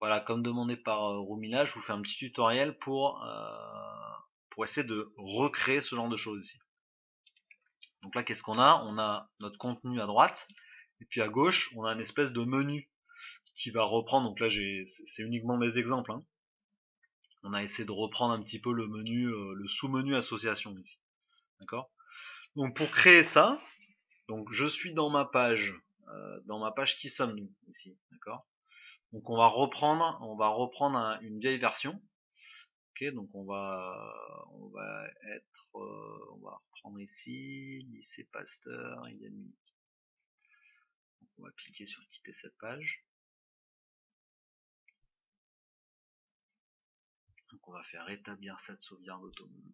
Voilà, comme demandé par Roumila, je vous fais un petit tutoriel pour essayer de recréer ce genre de choses ici. Donc là, qu'est-ce qu'on a? On a notre contenu à droite, et puis à gauche, on a une espèce de menu qui va reprendre. Donc là, c'est uniquement mes exemples, hein. On a essayé de reprendre un petit peu le menu, le sous-menu association ici. D'accord? Donc pour créer ça, donc je suis dans ma page qui sommes-nous ici, d'accord? Donc on va reprendre une vieille version. Ok, donc on va on va reprendre ici, lycée Pasteur, il y a mis. Donc on va cliquer sur quitter cette page. Donc on va faire rétablir cette sauvegarde automatique.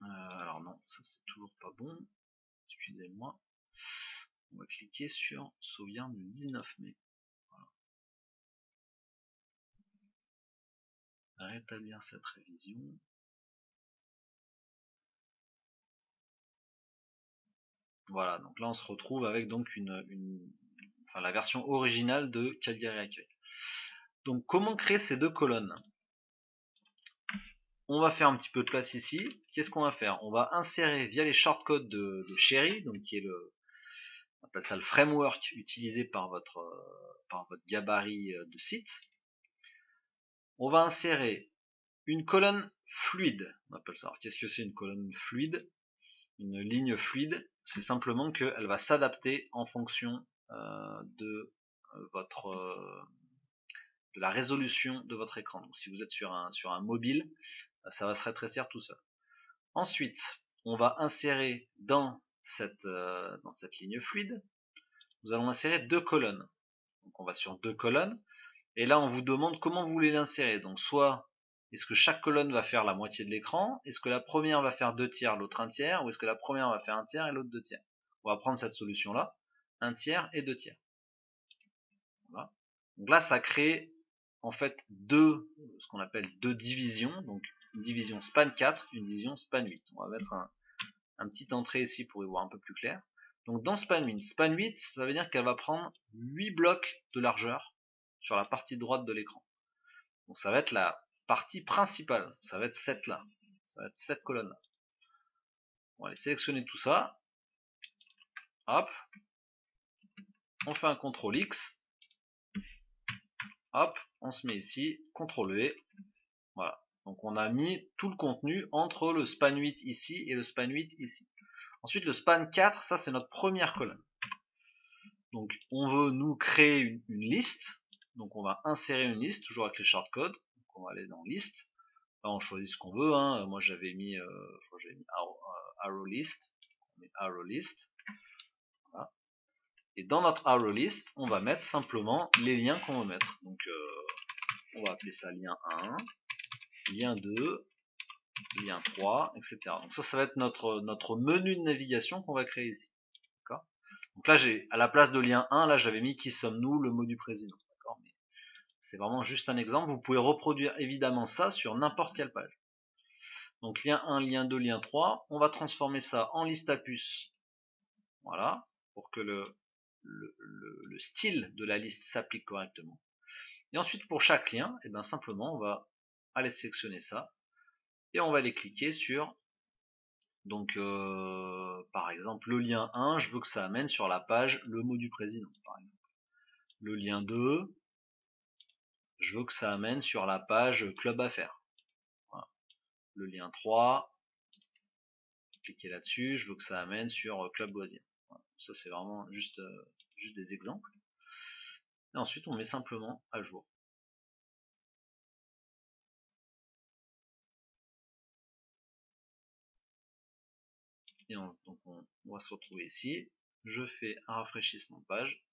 Alors non, ça c'est toujours pas bon. Excusez-moi. On va cliquer sur sauvegarde du 19 mai. Voilà. Rétablir cette révision. Voilà, donc là on se retrouve avec donc enfin, la version originale de Calgary Accueil. Donc comment créer ces deux colonnes? On va faire un petit peu de place ici. Qu'est-ce qu'on va faire? On va insérer via les shortcodes de Cherry, donc qui est on appelle ça le framework utilisé par votre gabarit de site. On va insérer une colonne fluide. On appelle ça. Qu'est-ce que c'est une colonne fluide? Une ligne fluide, c'est simplement qu'elle va s'adapter en fonction de votre de la résolution de votre écran. Donc si vous êtes sur un mobile, ça va se rétrécir tout seul. Ensuite, on va insérer dans cette ligne fluide, nous allons insérer deux colonnes. Donc on va sur deux colonnes, et là on vous demande comment vous voulez l'insérer. Donc soit est-ce que chaque colonne va faire la moitié de l'écran? Est-ce que la première va faire 2 tiers, l'autre 1 tiers? Ou est-ce que la première va faire 1 tiers et l'autre 2 tiers? On va prendre cette solution-là, 1 tiers et 2 tiers. Voilà. Donc là, ça crée en fait ce qu'on appelle deux divisions. Donc une division span 4, une division span 8. On va mettre un petit entrée ici pour y voir un peu plus clair. Donc dans span 8, ça veut dire qu'elle va prendre 8 blocs de largeur sur la partie droite de l'écran. Donc ça va être la partie principale, ça va être cette là, ça va être cette colonne là. On va aller sélectionner tout ça, hop, on fait un CTRL X, hop, on se met ici, CTRL V, voilà. Donc on a mis tout le contenu entre le span 8 ici et le span 8 ici. Ensuite le span 4, ça c'est notre première colonne. Donc on veut nous créer une liste, donc on va insérer une liste, toujours avec les shortcodes, donc on va aller dans liste. Là, on choisit ce qu'on veut, hein. Moi j'avais mis, arrow list. On met arrow list. Voilà. Et dans notre arrow list, on va mettre simplement les liens qu'on veut mettre. Donc on va appeler ça lien 1, lien 2, lien 3, etc. Donc ça va être notre menu de navigation qu'on va créer ici. Donc là, à la place de lien 1, là j'avais mis qui sommes-nous, le mot du président. Mais c'est vraiment juste un exemple. Vous pouvez reproduire évidemment ça sur n'importe quelle page. Donc lien 1, lien 2, lien 3, on va transformer ça en liste à puces. Voilà, pour que le style de la liste s'applique correctement. Et ensuite pour chaque lien, et bien simplement on va aller sélectionner ça et on va aller cliquer sur, donc par exemple le lien 1, je veux que ça amène sur la page le mot du président par exemple. Le lien 2, je veux que ça amène sur la page club affaires. Voilà. Le lien 3, cliquez là-dessus, je veux que ça amène sur club loisirs. Voilà. Ça c'est vraiment juste des exemples. Et ensuite on met simplement à jour. Et donc on va se retrouver ici. Je fais un rafraîchissement de page.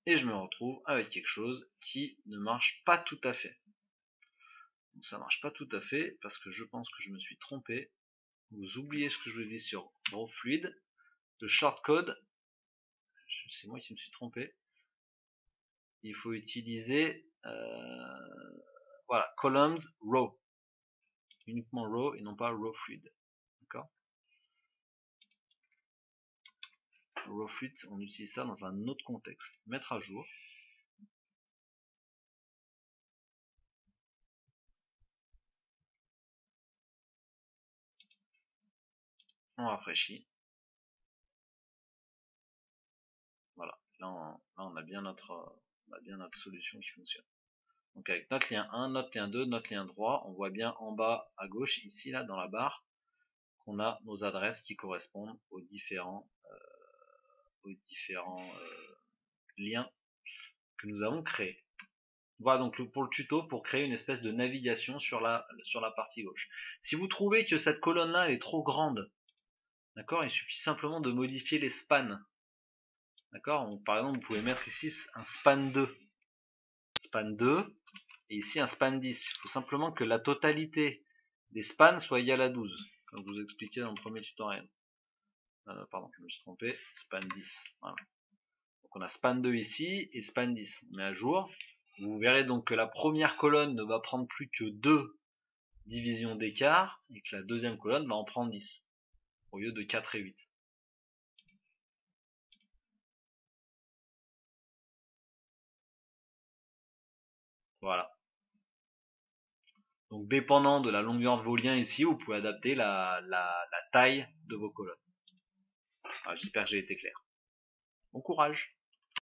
Et je me retrouve avec quelque chose qui ne marche pas tout à fait. Donc ça marche pas tout à fait parce que je pense que je me suis trompé. Vous oubliez ce que je vous ai dit sur Raw Fluid. Le shortcode, c'est moi qui me suis trompé. Il faut utiliser voilà, columns row. uniquement row et non pas row fluid. D'accord? Row fluid, on utilise ça dans un autre contexte. Mettre à jour. On rafraîchit. Voilà. Là, on a bien notre solution qui fonctionne. Donc avec notre lien 1, notre lien 2, notre lien 3, on voit bien en bas à gauche, ici, là, dans la barre, qu'on a nos adresses qui correspondent aux différents liens que nous avons créés. Voilà donc pour le tuto, pour créer une espèce de navigation sur la partie gauche. Si vous trouvez que cette colonne-là est trop grande, d'accord, il suffit simplement de modifier les spans. D'accord, par exemple, vous pouvez mettre ici un span 2. Span 2, et ici un span 10. Il faut simplement que la totalité des spans soit égale à 12, comme je vous expliquais dans le premier tutoriel. Pardon, je me suis trompé, span 10. Voilà. Donc on a span 2 ici et span 10. On met à jour. Vous verrez donc que la première colonne ne va prendre plus que 2 divisions d'écart et que la deuxième colonne va en prendre 10 au lieu de 4 et 8. Voilà. Donc dépendant de la longueur de vos liens ici, vous pouvez adapter la taille de vos colonnes. J'espère que j'ai été clair. Bon courage!